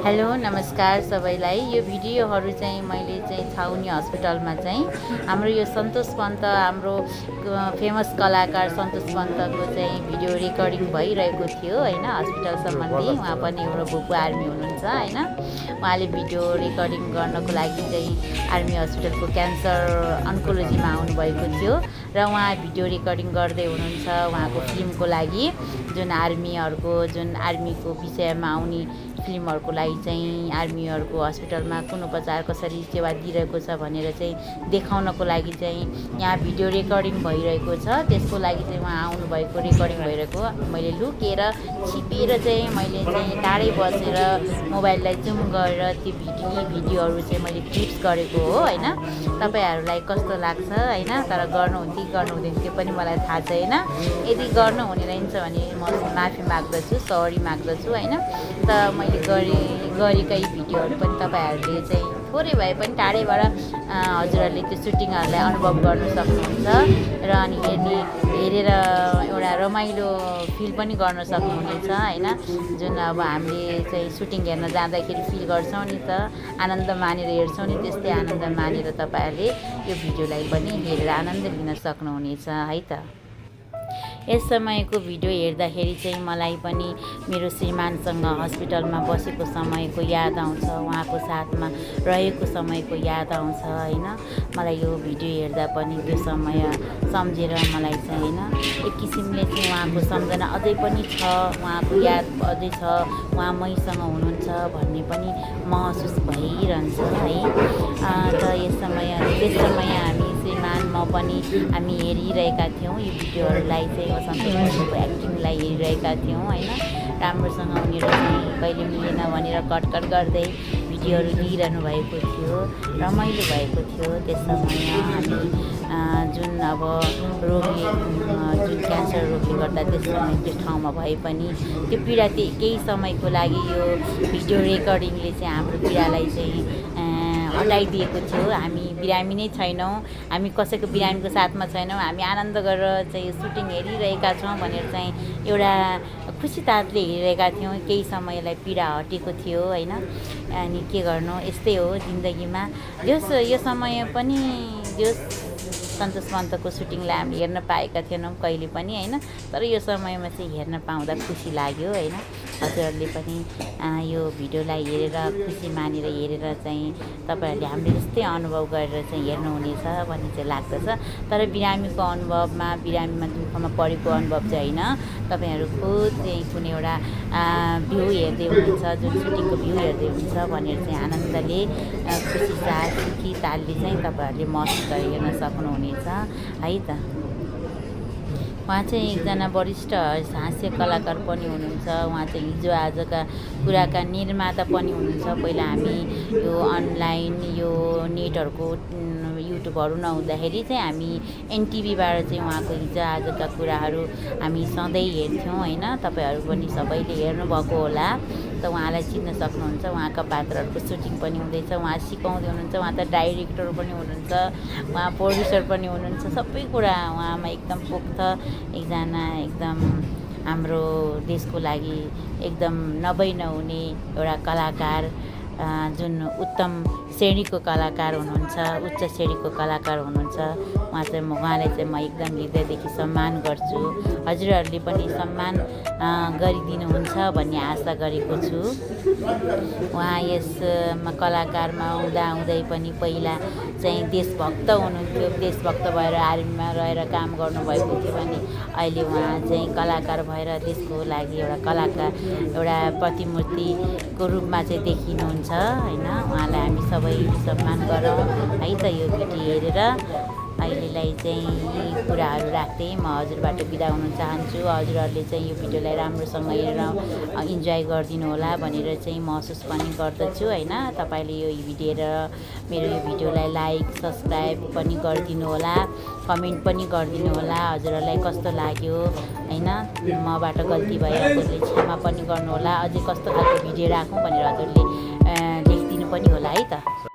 Hello नमस्कार सबैलाई। यो भिडियोहरू चाहिँ मैले छाउनी हस्पिटलमा हाम्रो यो सन्तोष पन्त हाम्रो फेमस कलाकार सन्तोष पन्तको भिडियो रेकर्डिङ भइरहेको थियो हैन। हस्पिटल सम्बन्धी उहाँ पनि एउटा भुपु आर्मी हुनुहुन्छ हैन। उहाँले भिडियो रेकर्डिङ गर्नको लागि आर्मी हस्पिटलको क्यान्सर अन्कोलोजीमा आउनुभएको थियो र उहाँ भिडियो रेकर्डिङ गर्दै हुनुहुन्छ उहाँको फिल्मको लागि, जुन आर्मीको विषयमा आउने फिल्महरूको लागि आर्मीहरूको हस्पिटलमा कुन उपचार कसरी सेवा दिइरहेको छ भनेर देखाउनको लागि यहाँ भिडियो रेकर्डिङ भइरहेको छ। त्यसको लागि उहाँ आउनुभएको, रेकर्डिङ भइरहेको मैले लुकेर छिपेर मैले टाढै बसेर मोबाइललाई जुम गरेर त्यो भिडियोहरू मैले क्लिप्स गरेको हो हैन। तपाईहरुलाई कस्तो लाग्छ हैन, तर गर्नुहुने कि गर्नुहुँदैन त्यो पनि मलाई थाहा छैन। यदि गर्नुहुने रहेछ भने म माफी माग्दछु, सरी माग्दछु हैन। त मैले गरेकै भिडियोहरू पनि तपाईहरुले थोरै भए पनि टाढैबाट हजुरहरूले त्यो सुटिङहरूलाई अनुभव गर्न सक्नुहुन्छ र अनि हेरेर एउटा रमाइलो फिल पनि गर्न सक्नुहुनेछ हैन। जुन अब हामीले सुटिङ हेर्न जाँदाखेरि फिल गर्छौँ नि त, आनन्द मानेर हेर्छौँ नि, त्यस्तै आनन्द मानेर तपाईहरुले यो भिडियोलाई पनि हेरेर आनन्द लिन सक्नुहुनेछ है त। यस समयको भिडियो हेर्दाखेरि मलाई पनि मेरो श्रीमानसँग हस्पिटलमा बसेको समयको याद आउँछ, उहाँको साथमा रहेको समयको याद आउँछ हैन। मलाई यो भिडियो हेर्दा पनि त्यो समय सम्झेर मलाई हैन एक किसिमले उहाँको सम्झना अझै पनि छ, उहाँको याद अझै छ, उहाँ मैसँग हुनुहुन्छ भन्ने पनि महसुस भइरहन्छ है। त त्यस समय हामी श्रीमान म पनि हामी हेरिरहेका थियौँ यो भिडियोहरूलाई सन्तोष एक्टिङलाई हेरिरहेका थियौँ हैन। राम्रोसँग उनीहरू कहिले मिलेन भनेर कटकट गर्दै भिडियोहरू लिइरहनु भएको थियो, रमाइलो भएको थियो। त्यस समय हामी जुन अब रोगी जुन क्यान्सर रोगले गर्दा त्यस ठाउँमा भए पनि त्यो पीडा केही समयको लागि यो भिडियो रेकर्डिङले हाम्रो पीडालाई हटाइदिएको थियो। हामी बिरामी नै छैनौँ, हामी कसैको बिरामीको साथमा छैनौँ, हामी आनन्द गरेर सुटिङ हेरिरहेका छौँ भनेर एउटा खुसी तातले हेरिरहेका थियौँ। केही समयलाई पीडा हटेको थियो हैन। अनि के गर्नु, यस्तै हो जिन्दगीमा। यो समय पनि सन्तोष पन्तको सुटिङलाई हामीले हेर्न पाएका थिएनौँ कहिले पनि हैन। तर यो समयमा हेर्न पाउँदा खुसी लाग्यो हैन। हजुरहरूले पनि यो भिडियोलाई हेरेर खुसी मानेर हेरेर तपाईहरुले हामीले जस्तै अनुभव गरेर हेर्नुहुनेछ भन्ने लाग्दछ। तर बिरामीको अनुभवमा, बिरामीमा दुःखमा परेको अनुभव हैन। तपाईहरु खुद कुनै एउटा भ्यू हेर्दै हुनुहुन्छ, जुन सुटिङको भ्यू हेर्दै हुनुहुन्छ भनेर आनन्दले खुसी तालले तपाईहरुले महसुस गरेर हेर्न सक्नुहुनेछ है त। उहाँ एकजना वरिष्ठ हास्य कलाकार पनि हुनुहुन्छ। उहाँ हिजो आजका कुराका निर्माता पनि हुनुहुन्छ। पहिला हामी यो अनलाइन यो नेटहरूको युट्युबहरू नहुँदाखेरि हामी एनटिभीबाट उहाँको हिजो आजका कुराहरू हामी सधैँ हेर्थ्यौँ हैन। तपाईहरु पनि सबैले हेर्नुभएको होला, त उहाँलाई चिन्न सक्नुहुन्छ। उहाँका पात्रहरूको सुटिङ पनि हुँदैछ, उहाँ सिकाउँदै हुनुहुन्छ, उहाँ त डाइरेक्टर पनि हुनुहुन्छ, उहाँ प्रोड्युसर पनि हुनुहुन्छ। सबै कुरा उहाँमा एकदम पोख्त एकजना एकदम हाम्रो देशको लागि एकदम नहुने एउटा कलाकार, जुन उत्तम श्रेणीको कलाकार हुनुहुन्छ, उच्च श्रेणीको कलाकार हुनुहुन्छ। उहाँलाई म एकदम हृदयदेखि सम्मान गर्छु। हजुरहरूले पनि सम्मान गरिदिनुहुन्छ भन्ने आशा गरेको छु। उहाँ यस कलाकारमा हुँदै पनि पहिला देशभक्त हुनुहुन्थ्यो। देशभक्त भएर आर्मीमा रहेर काम गर्नुभएको थियो भने अहिले उहाँ कलाकार भएर देशको लागि एउटा कलाकार, एउटा प्रतिमूर्तिको रूपमा देखिनुहुन्छ हैन। उहाँलाई हामी सबै सम्मान गरौँ है त। यो भिडियो हेरेर अहिलेलाई यी कुराहरू राख्दै म हजुरबाट बिदा हुन चाहन्छु। हजुरहरूले यो भिडियोलाई राम्रोसँग हेरेर इन्जोय गरिदिनु होला भनेर महसुस पनि गर्दछु हैन। तपाईले यो भिडियो हेरेर मेरो यो भिडियोलाई लाइक, सब्स्क्राइब पनि गरिदिनु होला, कमेन्ट पनि गरिदिनु होला। हजुरहरूलाई कस्तो लाग्यो हैन, मबाट गल्ती भए हजुरले क्षमा पनि गर्नु होला। अझै कस्तो खालको भिडियो राखौँ भनेर हजुरले लेखिदिनु पनि होला है त।